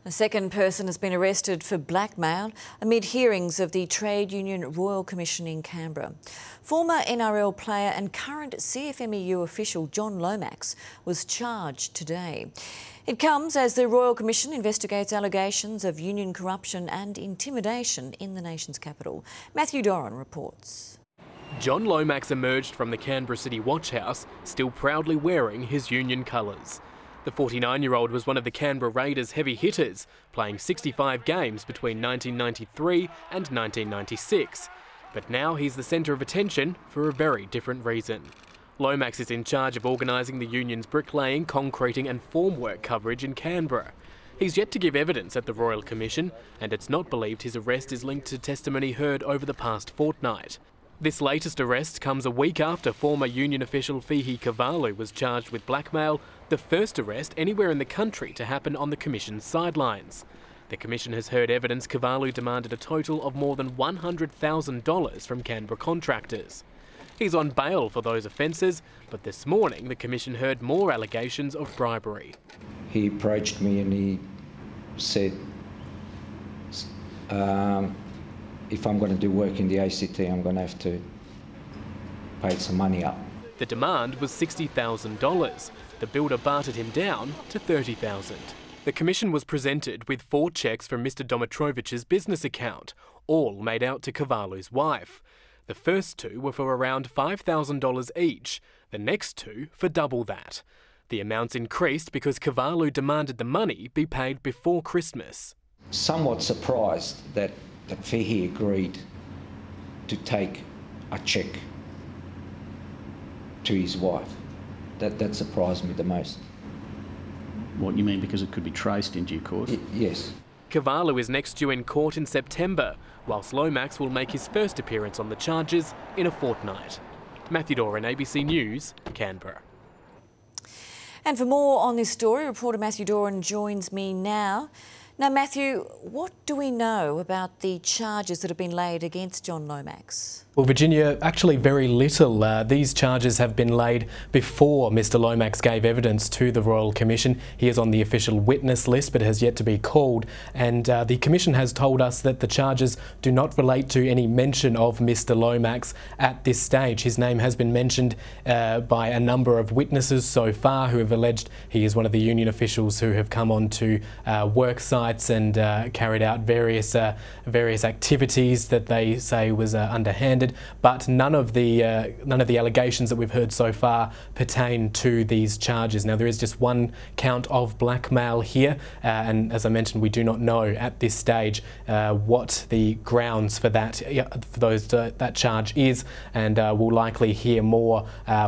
A second person has been arrested for blackmail amid hearings of the Trade Union Royal Commission in Canberra. Former NRL player and current CFMEU official John Lomax was charged today. It comes as the Royal Commission investigates allegations of union corruption and intimidation in the nation's capital. Matthew Doran reports. John Lomax emerged from the Canberra City Watch House, still proudly wearing his union colours. The 49-year-old was one of the Canberra Raiders' heavy hitters, playing 65 games between 1993 and 1996. But now he's the centre of attention for a very different reason. Lomax is in charge of organising the union's bricklaying, concreting and formwork coverage in Canberra. He's yet to give evidence at the Royal Commission, and it's not believed his arrest is linked to testimony heard over the past fortnight. This latest arrest comes a week after former union official Fihi Kavalu was charged with blackmail, the first arrest anywhere in the country to happen on the Commission's sidelines. The Commission has heard evidence Kavalu demanded a total of more than $100,000 from Canberra contractors. He's on bail for those offences, but this morning the Commission heard more allegations of bribery. He approached me and he said, if I'm going to do work in the ACT, I'm going to have to pay some money up. The demand was $60,000. The builder bartered him down to $30,000. The Commission was presented with 4 cheques from Mr Domitrovich's business account, all made out to Kavalu's wife. The first 2 were for around $5,000 each, the next 2 for double that. The amounts increased because Kavalu demanded the money be paid before Christmas. Somewhat surprised that Fihi agreed to take a cheque to his wife. That surprised me the most. What, you mean because it could be traced in due course? Yes. Kavalu is next due in court in September, whilst Lomax will make his first appearance on the charges in a fortnight. Matthew Doran, ABC News, Canberra. And for more on this story, reporter Matthew Doran joins me now. Now, Matthew, what do we know about the charges that have been laid against John Lomax? Well, Virginia, actually very little. These charges have been laid before Mr Lomax gave evidence to the Royal Commission. He is on the official witness list but has yet to be called, and the Commission has told us that the charges do not relate to any mention of Mr Lomax at this stage. His name has been mentioned by a number of witnesses so far who have alleged he is one of the union officials who have come on to work sites and carried out various activities that they say was underhanded. But none of the allegations that we've heard so far pertain to these charges. Now, there is just one count of blackmail here, and as I mentioned, we do not know at this stage what the grounds for that that charge is, and we'll likely hear more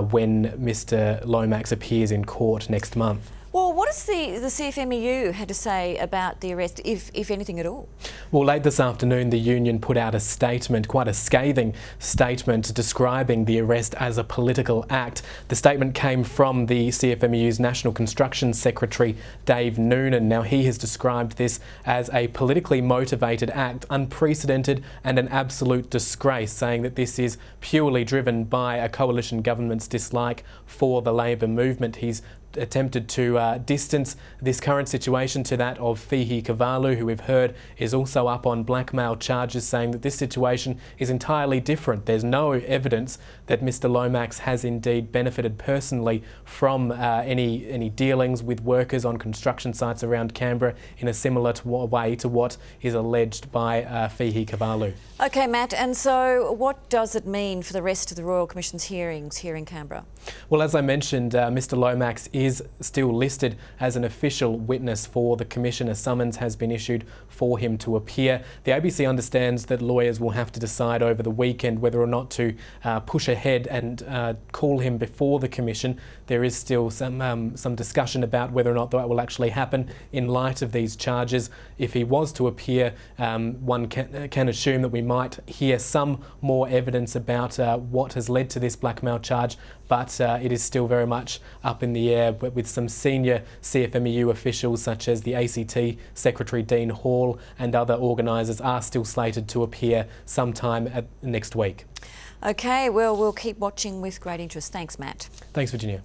when Mr Lomax appears in court next month. Well, what has the CFMEU had to say about the arrest, if anything at all? Well, late this afternoon, the union put out a statement, quite a scathing statement, describing the arrest as a political act. The statement came from the CFMEU's National Construction Secretary, Dave Noonan. Now, he has described this as a politically motivated act, unprecedented and an absolute disgrace, saying that this is purely driven by a coalition government's dislike for the Labor movement. He's attempted to distance this current situation to that of Fihi Kavalu, who we've heard is also up on blackmail charges, saying that this situation is entirely different. There's no evidence that Mr Lomax has indeed benefited personally from any dealings with workers on construction sites around Canberra in a similar way to what is alleged by Fihi Kavalu. OK, Matt, and so what does it mean for the rest of the Royal Commission's hearings here in Canberra? Well, as I mentioned, Mr Lomax is still listed as an official witness for the Commission. A summons has been issued for him to appear. The ABC understands that lawyers will have to decide over the weekend whether or not to push ahead and call him before the Commission. There is still some discussion about whether or not that will actually happen in light of these charges. If he was to appear, one can assume that we might hear some more evidence about what has led to this blackmail charge, but it is still very much up in the air, with some senior CFMEU officials such as the ACT Secretary Dean Hall and other organisers are still slated to appear sometime next week. OK, well, we'll keep watching with great interest. Thanks, Matt. Thanks, Virginia.